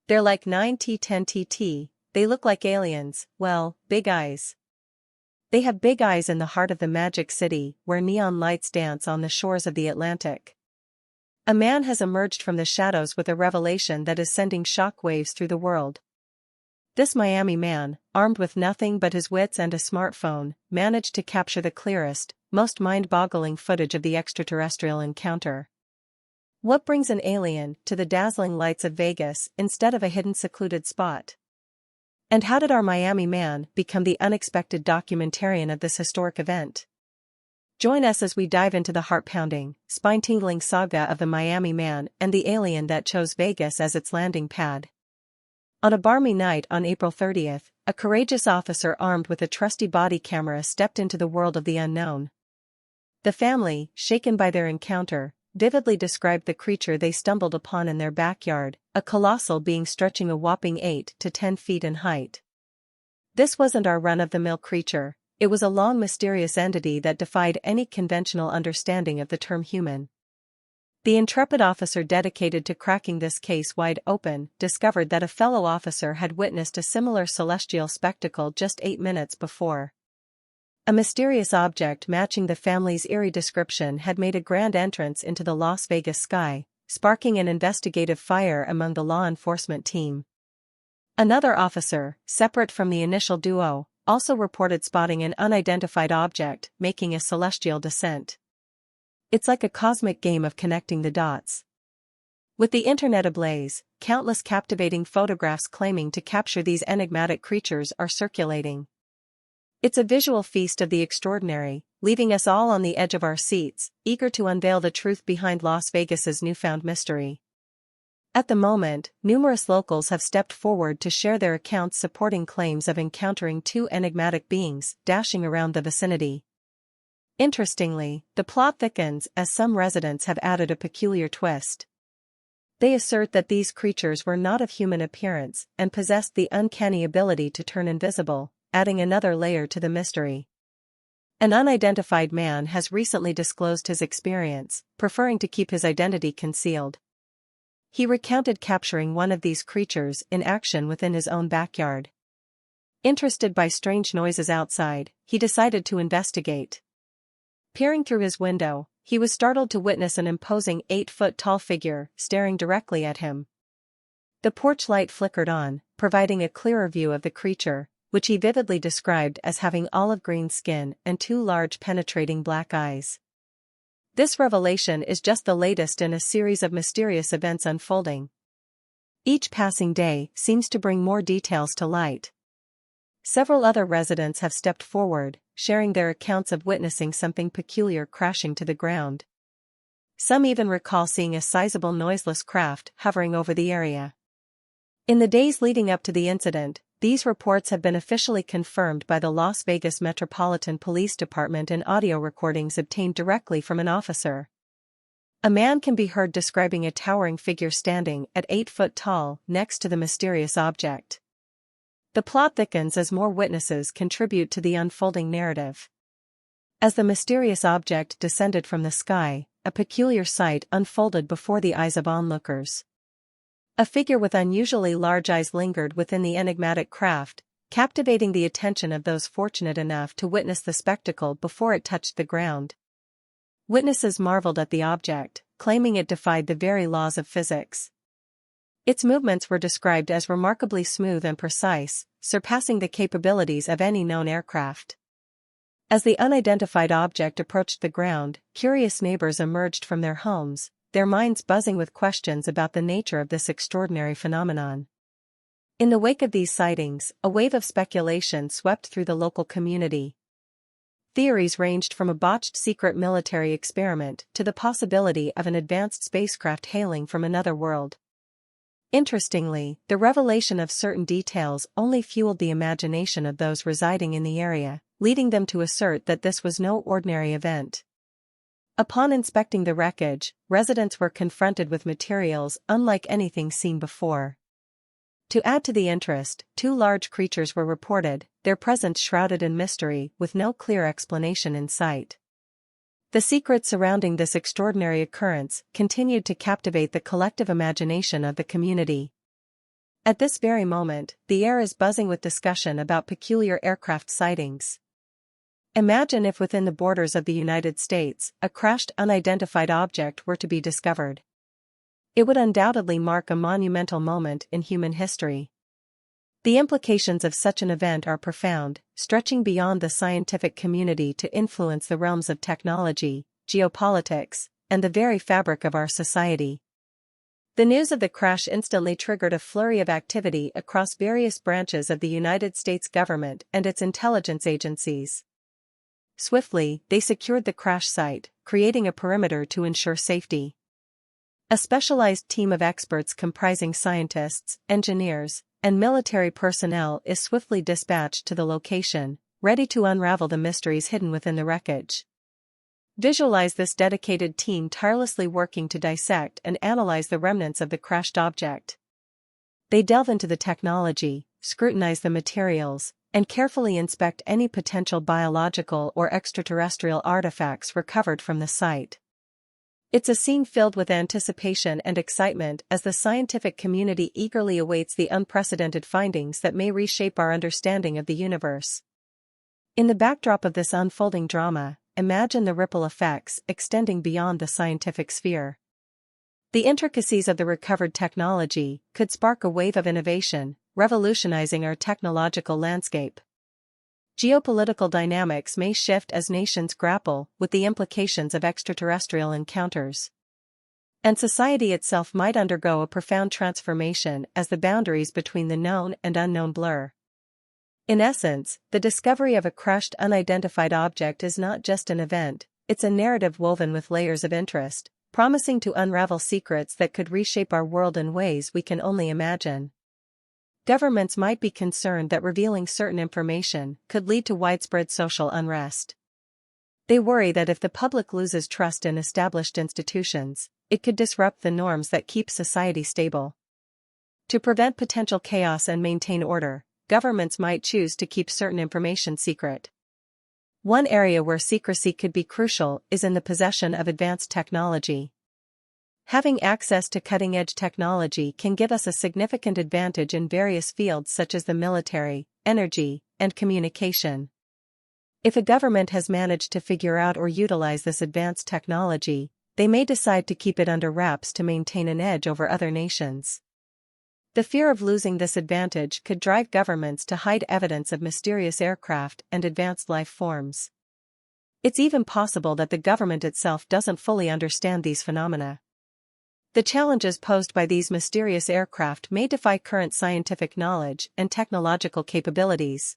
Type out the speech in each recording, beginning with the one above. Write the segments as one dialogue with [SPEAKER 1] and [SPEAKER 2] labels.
[SPEAKER 1] They're like 9T10TT, they look like aliens, well, big eyes. They have big eyes in the heart of the Magic City, where neon lights dance on the shores of the Atlantic. A man has emerged from the shadows with a revelation that is sending shock waves through the world. This Miami man, armed with nothing but his wits and a smartphone, managed to capture the clearest, most mind-boggling footage of the extraterrestrial encounter. What brings an alien to the dazzling lights of Vegas instead of a hidden secluded spot? And how did our Miami man become the unexpected documentarian of this historic event? Join us as we dive into the heart-pounding, spine-tingling saga of the Miami man and the alien that chose Vegas as its landing pad. On a balmy night on April 30th, a courageous officer armed with a trusty body camera stepped into the world of the unknown. The family, shaken by their encounter, vividly described the creature they stumbled upon in their backyard, a colossal being stretching a whopping 8 to 10 feet in height. This wasn't our run-of-the-mill creature, it was a long mysterious entity that defied any conventional understanding of the term human. The intrepid officer dedicated to cracking this case wide open discovered that a fellow officer had witnessed a similar celestial spectacle just 8 minutes before. A mysterious object matching the family's eerie description had made a grand entrance into the Las Vegas sky, sparking an investigative fire among the law enforcement team. Another officer, separate from the initial duo, also reported spotting an unidentified object making a celestial descent. It's like a cosmic game of connecting the dots. With the internet ablaze, countless captivating photographs claiming to capture these enigmatic creatures are circulating. It's a visual feast of the extraordinary, leaving us all on the edge of our seats, eager to unveil the truth behind Las Vegas's newfound mystery. At the moment, numerous locals have stepped forward to share their accounts supporting claims of encountering two enigmatic beings dashing around the vicinity. Interestingly, the plot thickens as some residents have added a peculiar twist. They assert that these creatures were not of human appearance and possessed the uncanny ability to turn invisible, adding another layer to the mystery. An unidentified man has recently disclosed his experience, preferring to keep his identity concealed. He recounted capturing one of these creatures in action within his own backyard. Interested by strange noises outside, he decided to investigate. Peering through his window, he was startled to witness an imposing 8-foot-tall figure staring directly at him. The porch light flickered on, providing a clearer view of the creature, which he vividly described as having olive-green skin and two large penetrating black eyes. This revelation is just the latest in a series of mysterious events unfolding. Each passing day seems to bring more details to light. Several other residents have stepped forward, sharing their accounts of witnessing something peculiar crashing to the ground. Some even recall seeing a sizable noiseless craft hovering over the area. In the days leading up to the incident, these reports have been officially confirmed by the Las Vegas Metropolitan Police Department in audio recordings obtained directly from an officer. A man can be heard describing a towering figure standing at 8 foot tall next to the mysterious object. The plot thickens as more witnesses contribute to the unfolding narrative. As the mysterious object descended from the sky, a peculiar sight unfolded before the eyes of onlookers. A figure with unusually large eyes lingered within the enigmatic craft, captivating the attention of those fortunate enough to witness the spectacle before it touched the ground. Witnesses marveled at the object, claiming it defied the very laws of physics. Its movements were described as remarkably smooth and precise, surpassing the capabilities of any known aircraft. As the unidentified object approached the ground, curious neighbors emerged from their homes, their minds buzzing with questions about the nature of this extraordinary phenomenon. In the wake of these sightings, a wave of speculation swept through the local community. Theories ranged from a botched secret military experiment to the possibility of an advanced spacecraft hailing from another world. Interestingly, the revelation of certain details only fueled the imagination of those residing in the area, leading them to assert that this was no ordinary event. Upon inspecting the wreckage, residents were confronted with materials unlike anything seen before. To add to the interest, two large creatures were reported, their presence shrouded in mystery with no clear explanation in sight. The secret surrounding this extraordinary occurrence continued to captivate the collective imagination of the community. At this very moment, the air is buzzing with discussion about peculiar aircraft sightings. Imagine if within the borders of the United States, a crashed unidentified object were to be discovered. It would undoubtedly mark a monumental moment in human history. The implications of such an event are profound, stretching beyond the scientific community to influence the realms of technology, geopolitics, and the very fabric of our society. The news of the crash instantly triggered a flurry of activity across various branches of the United States government and its intelligence agencies. Swiftly, they secured the crash site, creating a perimeter to ensure safety. A specialized team of experts comprising scientists, engineers, and military personnel is swiftly dispatched to the location, ready to unravel the mysteries hidden within the wreckage. Visualize this dedicated team tirelessly working to dissect and analyze the remnants of the crashed object. They delve into the technology, scrutinize the materials, and carefully inspect any potential biological or extraterrestrial artifacts recovered from the site. It's a scene filled with anticipation and excitement as the scientific community eagerly awaits the unprecedented findings that may reshape our understanding of the universe. In the backdrop of this unfolding drama, imagine the ripple effects extending beyond the scientific sphere. The intricacies of the recovered technology could spark a wave of innovation, revolutionizing our technological landscape. Geopolitical dynamics may shift as nations grapple with the implications of extraterrestrial encounters. And society itself might undergo a profound transformation as the boundaries between the known and unknown blur. In essence, the discovery of a crashed unidentified object is not just an event, it's a narrative woven with layers of interest, promising to unravel secrets that could reshape our world in ways we can only imagine. Governments might be concerned that revealing certain information could lead to widespread social unrest. They worry that if the public loses trust in established institutions, it could disrupt the norms that keep society stable. To prevent potential chaos and maintain order, governments might choose to keep certain information secret. One area where secrecy could be crucial is in the possession of advanced technology. Having access to cutting-edge technology can give us a significant advantage in various fields such as the military, energy, and communication. If a government has managed to figure out or utilize this advanced technology, they may decide to keep it under wraps to maintain an edge over other nations. The fear of losing this advantage could drive governments to hide evidence of mysterious aircraft and advanced life forms. It's even possible that the government itself doesn't fully understand these phenomena. The challenges posed by these mysterious aircraft may defy current scientific knowledge and technological capabilities.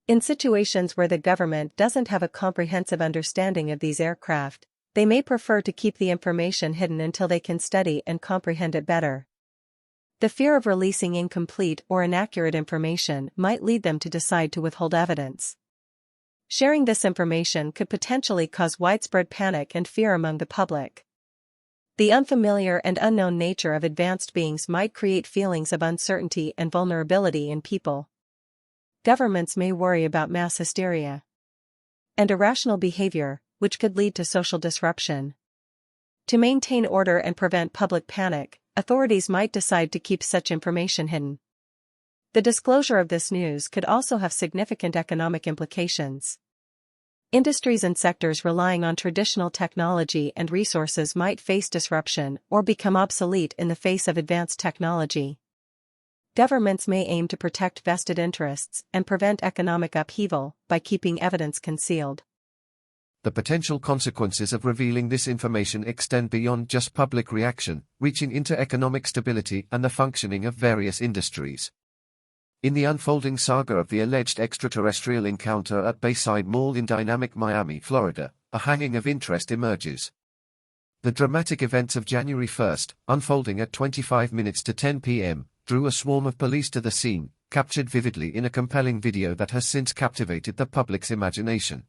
[SPEAKER 1] In situations where the government doesn't have a comprehensive understanding of these aircraft, they may prefer to keep the information hidden until they can study and comprehend it better. The fear of releasing incomplete or inaccurate information might lead them to decide to withhold evidence. Sharing this information could potentially cause widespread panic and fear among the public. The unfamiliar and unknown nature of advanced beings might create feelings of uncertainty and vulnerability in people. Governments may worry about mass hysteria and irrational behavior, which could lead to social disruption. To maintain order and prevent public panic, authorities might decide to keep such information hidden. The disclosure of this news could also have significant economic implications. Industries and sectors relying on traditional technology and resources might face disruption or become obsolete in the face of advanced technology. Governments may aim to protect vested interests and prevent economic upheaval by keeping evidence concealed.
[SPEAKER 2] The potential consequences of revealing this information extend beyond just public reaction, reaching into economic stability and the functioning of various industries. In the unfolding saga of the alleged extraterrestrial encounter at Bayside Mall in dynamic Miami, Florida, a hanging of interest emerges. The dramatic events of January 1st, unfolding at 25 minutes to 10 p.m., drew a swarm of police to the scene, captured vividly in a compelling video that has since captivated the public's imagination.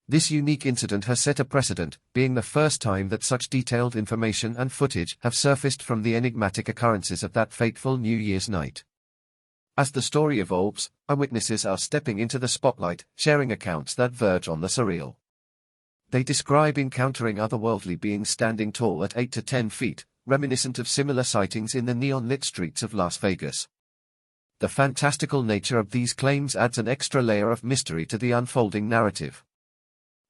[SPEAKER 2] This unique incident has set a precedent, being the first time that such detailed information and footage have surfaced from the enigmatic occurrences of that fateful New Year's night. As the story evolves, eyewitnesses are stepping into the spotlight, sharing accounts that verge on the surreal. They describe encountering otherworldly beings standing tall at 8 to 10 feet, reminiscent of similar sightings in the neon-lit streets of Las Vegas. The fantastical nature of these claims adds an extra layer of mystery to the unfolding narrative.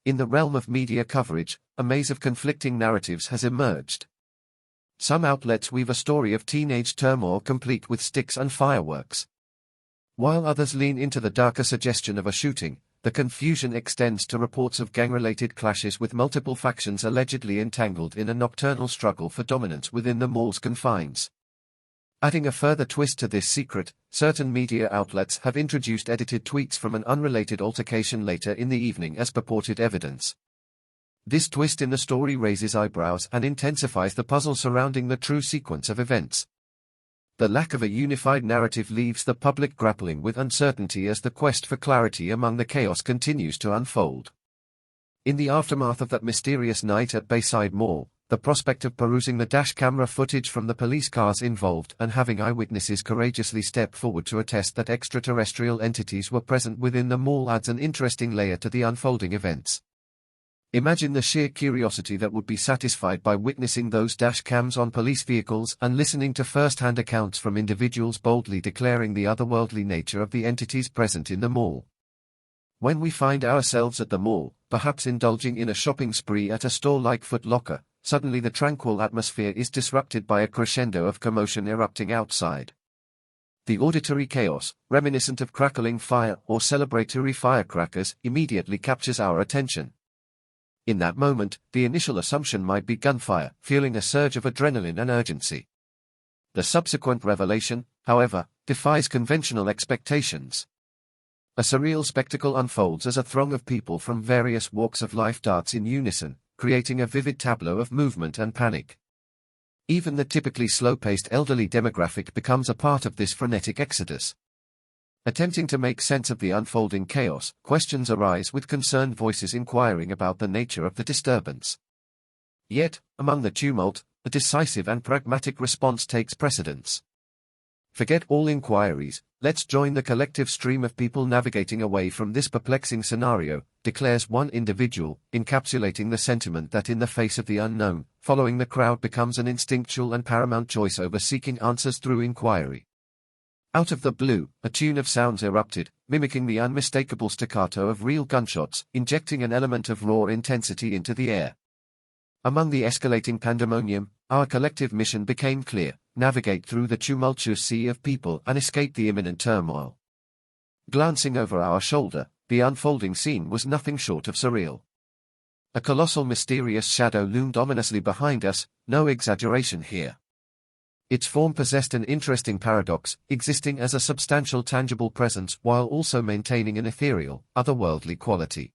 [SPEAKER 2] In the realm of media coverage, a maze of conflicting narratives has emerged. Some outlets weave a story of teenage turmoil complete with sticks and fireworks, while others lean into the darker suggestion of a shooting. The confusion extends to reports of gang-related clashes with multiple factions allegedly entangled in a nocturnal struggle for dominance within the mall's confines. Adding a further twist to this secret, certain media outlets have introduced edited tweets from an unrelated altercation later in the evening as purported evidence. This twist in the story raises eyebrows and intensifies the puzzle surrounding the true sequence of events. The lack of a unified narrative leaves the public grappling with uncertainty as the quest for clarity among the chaos continues to unfold. In the aftermath of that mysterious night at Bayside Mall, the prospect of perusing the dash camera footage from the police cars involved and having eyewitnesses courageously step forward to attest that extraterrestrial entities were present within the mall adds an interesting layer to the unfolding events. Imagine the sheer curiosity that would be satisfied by witnessing those dash cams on police vehicles and listening to first-hand accounts from individuals boldly declaring the otherworldly nature of the entities present in the mall. When we find ourselves at the mall, perhaps indulging in a shopping spree at a store like Foot Locker, suddenly the tranquil atmosphere is disrupted by a crescendo of commotion erupting outside. The auditory chaos, reminiscent of crackling fire or celebratory firecrackers, immediately captures our attention. In that moment, the initial assumption might be gunfire, fueling a surge of adrenaline and urgency. The subsequent revelation, however, defies conventional expectations. A surreal spectacle unfolds as a throng of people from various walks of life darts in unison, creating a vivid tableau of movement and panic. Even the typically slow-paced elderly demographic becomes a part of this frenetic exodus. Attempting to make sense of the unfolding chaos, questions arise with concerned voices inquiring about the nature of the disturbance. Yet, among the tumult, a decisive and pragmatic response takes precedence. Forget all inquiries, let's join the collective stream of people navigating away from this perplexing scenario, declares one individual, encapsulating the sentiment that in the face of the unknown, following the crowd becomes an instinctual and paramount choice over seeking answers through inquiry. Out of the blue, a tune of sounds erupted, mimicking the unmistakable staccato of real gunshots, injecting an element of raw intensity into the air. Among the escalating pandemonium, our collective mission became clear: navigate through the tumultuous sea of people and escape the imminent turmoil. Glancing over our shoulder, the unfolding scene was nothing short of surreal. A colossal mysterious shadow loomed ominously behind us, no exaggeration here. Its form possessed an interesting paradox, existing as a substantial tangible presence while also maintaining an ethereal, otherworldly quality.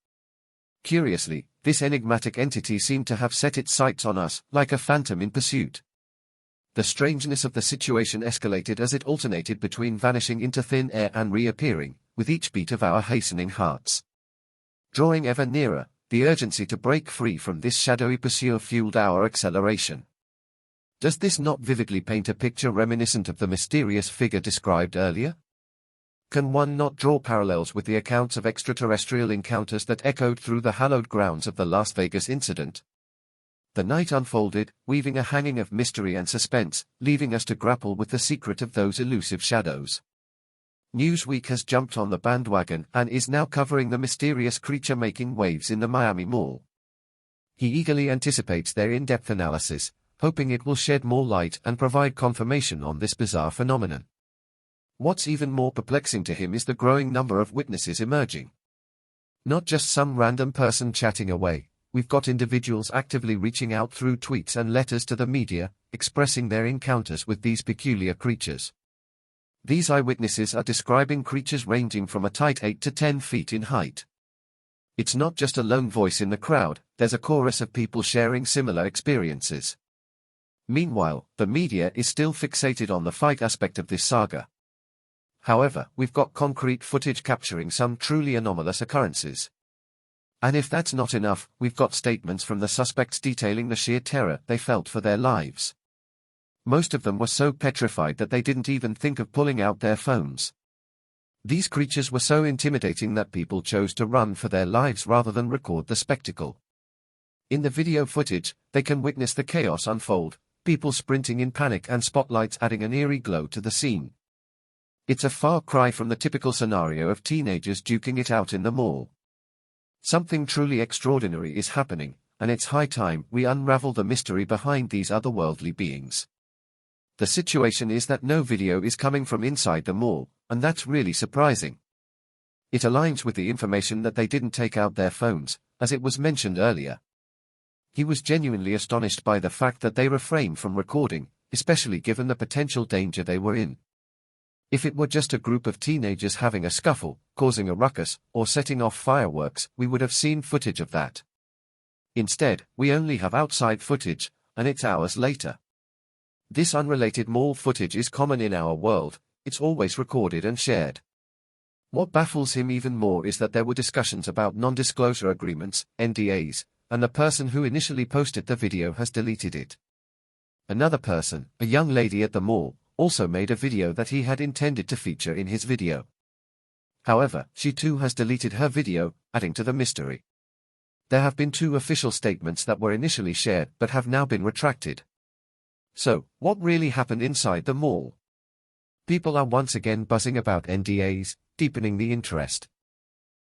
[SPEAKER 2] Curiously, this enigmatic entity seemed to have set its sights on us, like a phantom in pursuit. The strangeness of the situation escalated as it alternated between vanishing into thin air and reappearing, with each beat of our hastening hearts. Drawing ever nearer, the urgency to break free from this shadowy pursuer fueled our acceleration. Does this not vividly paint a picture reminiscent of the mysterious figure described earlier? Can one not draw parallels with the accounts of extraterrestrial encounters that echoed through the hallowed grounds of the Las Vegas incident? The night unfolded, weaving a hanging of mystery and suspense, leaving us to grapple with the secret of those elusive shadows. Newsweek has jumped on the bandwagon and is now covering the mysterious creature making waves in the Miami Mall. He eagerly anticipates their in-depth analysis, hoping it will shed more light and provide confirmation on this bizarre phenomenon. What's even more perplexing to him is the growing number of witnesses emerging. Not just some random person chatting away, we've got individuals actively reaching out through tweets and letters to the media, expressing their encounters with these peculiar creatures. These eyewitnesses are describing creatures ranging from a tight 8 to 10 feet in height. It's not just a lone voice in the crowd, there's a chorus of people sharing similar experiences. Meanwhile, the media is still fixated on the fight aspect of this saga. However, we've got concrete footage capturing some truly anomalous occurrences. And if that's not enough, we've got statements from the suspects detailing the sheer terror they felt for their lives. Most of them were so petrified that they didn't even think of pulling out their phones. These creatures were so intimidating that people chose to run for their lives rather than record the spectacle. In the video footage, they can witness the chaos unfold, people sprinting in panic and spotlights adding an eerie glow to the scene. It's a far cry from the typical scenario of teenagers duking it out in the mall. Something truly extraordinary is happening, and it's high time we unravel the mystery behind these otherworldly beings. The situation is that no video is coming from inside the mall, and that's really surprising. It aligns with the information that they didn't take out their phones, as it was mentioned earlier. He was genuinely astonished by the fact that they refrained from recording, especially given the potential danger they were in. If it were just a group of teenagers having a scuffle, causing a ruckus, or setting off fireworks, we would have seen footage of that. Instead, we only have outside footage, and it's hours later. This unrelated mall footage is common in our world, it's always recorded and shared. What baffles him even more is that there were discussions about non-disclosure agreements, NDAs, and the person who initially posted the video has deleted it. Another person, a young lady at the mall, also made a video that he had intended to feature in his video. However, she too has deleted her video, adding to the mystery. There have been 2 official statements that were initially shared but have now been retracted. So, what really happened inside the mall? People are once again buzzing about NDAs, deepening the interest.